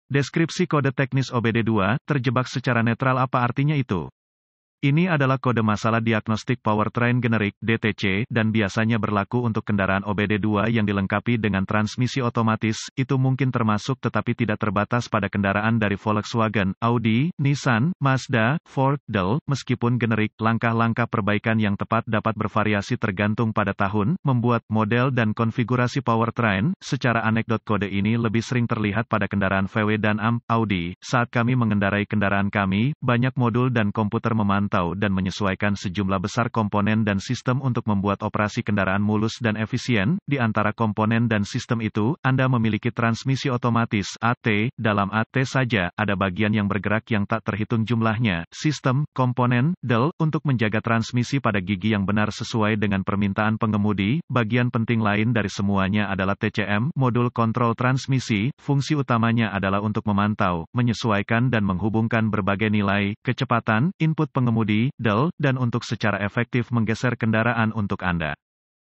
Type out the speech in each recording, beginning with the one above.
Deskripsi kode teknis OBD2, terjebak secara netral apa artinya itu? Ini adalah kode masalah diagnostik powertrain generik (DTC) dan biasanya berlaku untuk kendaraan OBD2 yang dilengkapi dengan transmisi otomatis. Itu mungkin termasuk tetapi tidak terbatas pada kendaraan dari Volkswagen, Audi, Nissan, Mazda, Ford, Dell. Meskipun generik, langkah-langkah perbaikan yang tepat dapat bervariasi tergantung pada tahun, membuat, model dan konfigurasi powertrain. Secara anekdot kode ini lebih sering terlihat pada kendaraan VW dan Audi. Saat kami mengendarai kendaraan kami, banyak modul dan komputer memantau dan menyesuaikan sejumlah besar komponen dan sistem untuk membuat operasi kendaraan mulus dan efisien. Di antara komponen dan sistem itu, Anda memiliki transmisi otomatis (AT). Dalam AT saja, ada bagian yang bergerak yang tak terhitung jumlahnya. Sistem, komponen, del, untuk menjaga transmisi pada gigi yang benar sesuai dengan permintaan pengemudi. Bagian penting lain dari semuanya adalah TCM, modul kontrol transmisi. Fungsi utamanya adalah untuk memantau, menyesuaikan dan menghubungkan berbagai nilai, kecepatan, input pengemudi, del, dan untuk secara efektif menggeser kendaraan untuk Anda.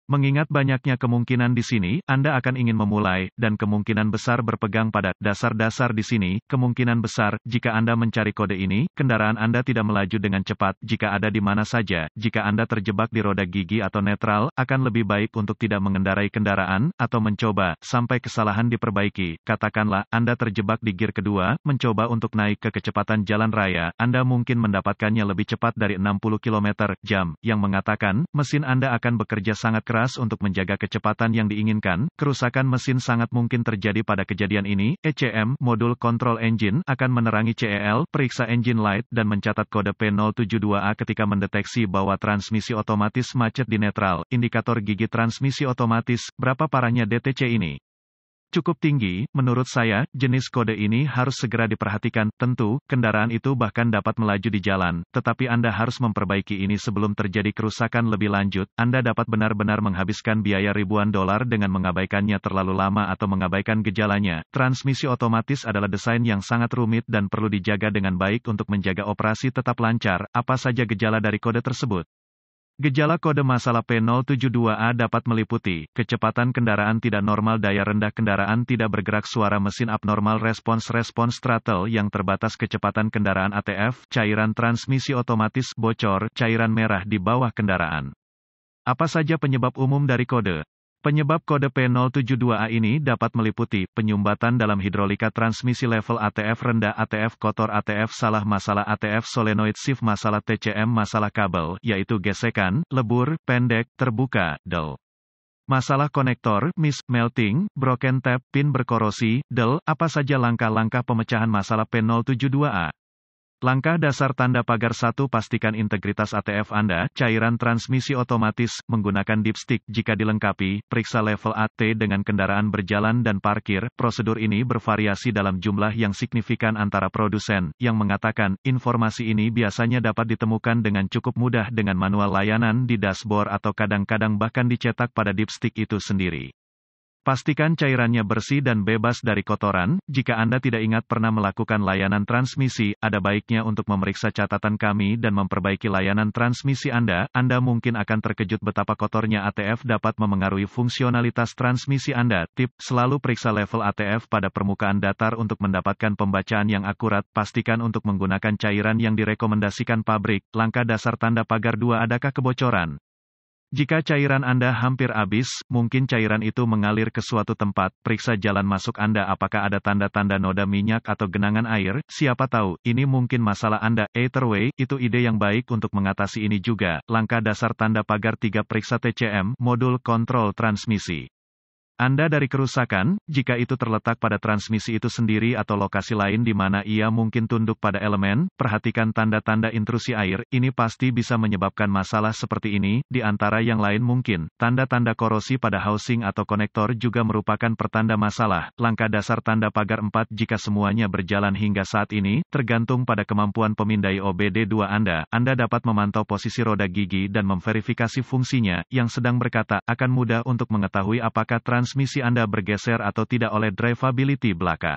Mengingat banyaknya kemungkinan di sini, Anda akan ingin memulai, dan kemungkinan besar berpegang pada dasar-dasar di sini. Kemungkinan besar, jika Anda mencari kode ini, kendaraan Anda tidak melaju dengan cepat. Jika ada di mana saja, jika Anda terjebak di roda gigi atau netral, akan lebih baik untuk tidak mengendarai kendaraan, atau mencoba, sampai kesalahan diperbaiki. Katakanlah, Anda terjebak di gear kedua, mencoba untuk naik ke kecepatan jalan raya, Anda mungkin mendapatkannya lebih cepat dari 60 km/jam, yang mengatakan, mesin Anda akan bekerja sangat keras untuk menjaga kecepatan yang diinginkan. Kerusakan mesin sangat mungkin terjadi pada kejadian ini. ECM, modul control engine, akan menerangi CEL, periksa engine light, dan mencatat kode P072A ketika mendeteksi bahwa transmisi otomatis macet di netral. Indikator gigi transmisi otomatis, berapa parahnya DTC ini? Cukup tinggi, menurut saya. Jenis kode ini harus segera diperhatikan. Tentu, kendaraan itu bahkan dapat melaju di jalan, tetapi Anda harus memperbaiki ini sebelum terjadi kerusakan lebih lanjut. Anda dapat benar-benar menghabiskan biaya ribuan dolar dengan mengabaikannya terlalu lama atau mengabaikan gejalanya. Transmisi otomatis adalah desain yang sangat rumit dan perlu dijaga dengan baik untuk menjaga operasi tetap lancar. Apa saja gejala dari kode tersebut? Gejala kode masalah P072A dapat meliputi, kecepatan kendaraan tidak normal, daya rendah kendaraan tidak bergerak, suara mesin abnormal, respons throttle yang terbatas, kecepatan kendaraan ATF, cairan transmisi otomatis bocor, cairan merah di bawah kendaraan. Apa saja penyebab umum dari kode? Penyebab kode P072A ini dapat meliputi, penyumbatan dalam hidrolika transmisi level ATF rendah, ATF kotor, ATF salah, masalah ATF solenoid shift, masalah TCM, masalah kabel, yaitu gesekan, lebur, pendek, terbuka, del. Masalah konektor, melting, broken tap, pin berkorosi, del. Apa saja langkah-langkah pemecahan masalah P072A? Langkah dasar tanda pagar 1. Pastikan integritas ATF Anda, cairan transmisi otomatis, menggunakan dipstick jika dilengkapi, periksa level AT dengan kendaraan berjalan dan parkir. Prosedur ini bervariasi dalam jumlah yang signifikan antara produsen, yang mengatakan, informasi ini biasanya dapat ditemukan dengan cukup mudah dengan manual layanan di dashboard atau kadang-kadang bahkan dicetak pada dipstick itu sendiri. Pastikan cairannya bersih dan bebas dari kotoran. Jika Anda tidak ingat pernah melakukan layanan transmisi, ada baiknya untuk memeriksa catatan kami dan memperbaiki layanan transmisi Anda. Anda mungkin akan terkejut betapa kotornya ATF dapat memengaruhi fungsionalitas transmisi Anda. Tip, selalu periksa level ATF pada permukaan datar untuk mendapatkan pembacaan yang akurat. Pastikan untuk menggunakan cairan yang direkomendasikan pabrik. Langkah dasar tanda pagar 2. Adakah kebocoran? Jika cairan Anda hampir habis, mungkin cairan itu mengalir ke suatu tempat. Periksa jalan masuk Anda, apakah ada tanda-tanda noda minyak atau genangan air. Siapa tahu, ini mungkin masalah Anda. Either way, itu ide yang baik untuk mengatasi ini juga. Langkah dasar tanda pagar 3. Periksa TCM, modul kontrol transmisi Anda dari kerusakan. Jika itu terletak pada transmisi itu sendiri atau lokasi lain di mana ia mungkin tunduk pada elemen, perhatikan tanda-tanda intrusi air. Ini pasti bisa menyebabkan masalah seperti ini. Di antara yang lain mungkin, tanda-tanda korosi pada housing atau konektor juga merupakan pertanda masalah. Langkah dasar tanda pagar 4. Jika semuanya berjalan hingga saat ini, tergantung pada kemampuan pemindai OBD2 Anda. Anda dapat memantau posisi roda gigi dan memverifikasi fungsinya, yang sedang berkata, akan mudah untuk mengetahui apakah transmisi Anda bergeser atau tidak oleh drivability belaka.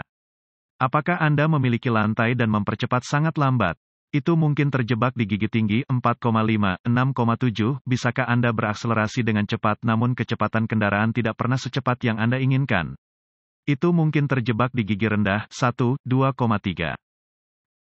Apakah Anda memiliki lantai dan mempercepat sangat lambat? Itu mungkin terjebak di gigi tinggi 4,5, 6,7. Bisakah Anda berakselerasi dengan cepat namun kecepatan kendaraan tidak pernah secepat yang Anda inginkan? Itu mungkin terjebak di gigi rendah, 1, 2,3.